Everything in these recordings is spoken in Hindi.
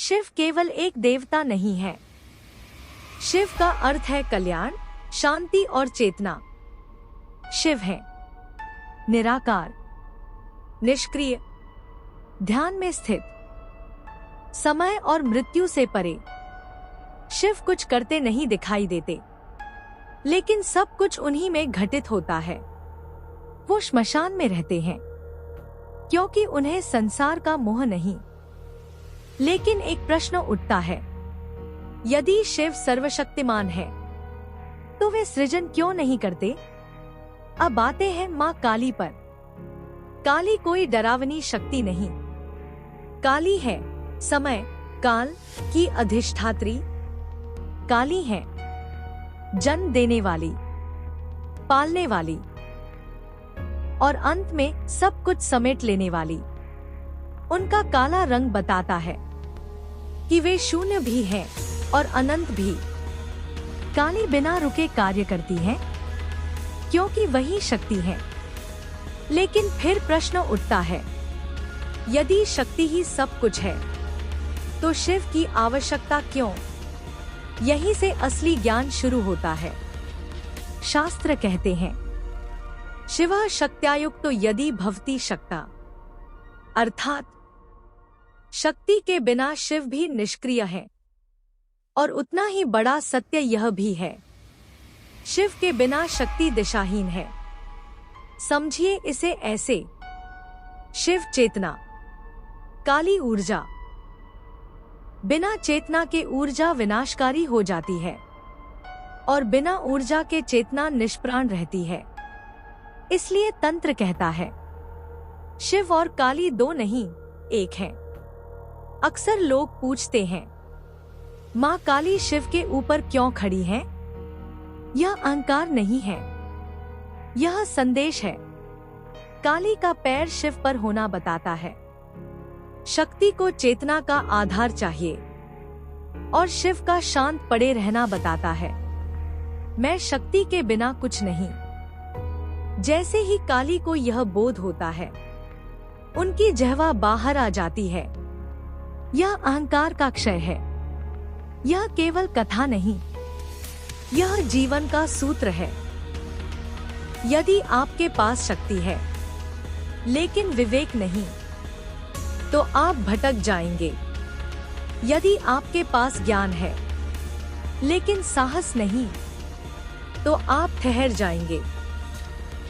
शिव केवल एक देवता नहीं है। शिव का अर्थ है कल्याण, शांति और चेतना। शिव है निराकार, निष्क्रिय, ध्यान में स्थित, समय और मृत्यु से परे। शिव कुछ करते नहीं दिखाई देते, लेकिन सब कुछ उन्हीं में घटित होता है। वो श्मशान में रहते हैं क्योंकि उन्हें संसार का मोह नहीं। लेकिन एक प्रश्न उठता है, यदि शिव सर्वशक्तिमान है तो वे सृजन क्यों नहीं करते? अब आते हैं मां काली पर। काली कोई डरावनी शक्ति नहीं। काली है समय काल की अधिष्ठात्री। काली है जन्म देने वाली, पालने वाली और अंत में सब कुछ समेट लेने वाली। उनका काला रंग बताता है कि वे शून्य भी हैं और अनंत भी। काली बिना रुके कार्य करती हैं क्योंकि वही शक्ति है। लेकिन फिर प्रश्न उठता है, यदि शक्ति ही सब कुछ है तो शिव की आवश्यकता क्यों? यहीं से असली ज्ञान शुरू होता है। शास्त्र कहते हैं, शिवः शक्त्यायुक्तो यदि भवति शक्ता, अर्थात शक्ति के बिना शिव भी निष्क्रिय है। और उतना ही बड़ा सत्य यह भी है, शिव के बिना शक्ति दिशाहीन है। समझिए इसे ऐसे, शिव चेतना, काली ऊर्जा। बिना चेतना के ऊर्जा विनाशकारी हो जाती है और बिना ऊर्जा के चेतना निष्प्राण रहती है। इसलिए तंत्र कहता है, शिव और काली दो नहीं, एक है। अक्सर लोग पूछते हैं, मां काली शिव के ऊपर क्यों खड़ी है? यह अहंकार नहीं है, यह संदेश है। काली का पैर शिव पर होना बताता है शक्ति को चेतना का आधार चाहिए, और शिव का शांत पड़े रहना बताता है मैं शक्ति के बिना कुछ नहीं। जैसे ही काली को यह बोध होता है, उनकी जिह्वा बाहर आ जाती है। यह अहंकार का क्षय है। यह केवल कथा नहीं, यह जीवन का सूत्र है। यदि आपके पास शक्ति है लेकिन विवेक नहीं, तो आप भटक जाएंगे। यदि आपके पास ज्ञान है लेकिन साहस नहीं, तो आप ठहर जाएंगे।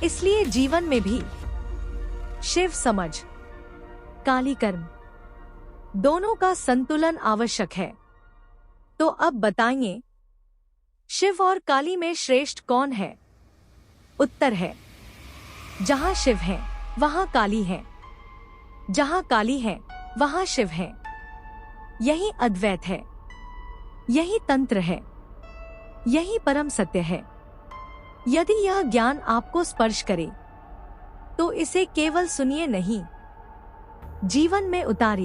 इसलिए जीवन में भी शिव समझ, काली कर्म, दोनों का संतुलन आवश्यक है। तो अब बताइए, शिव और काली में श्रेष्ठ कौन है? उत्तर है, जहां शिव है वहां काली है, जहां काली है वहां शिव है। यही अद्वैत है, यही तंत्र है, यही परम सत्य है। यदि यह ज्ञान आपको स्पर्श करे तो इसे केवल सुनिए नहीं, जीवन में उतारिए।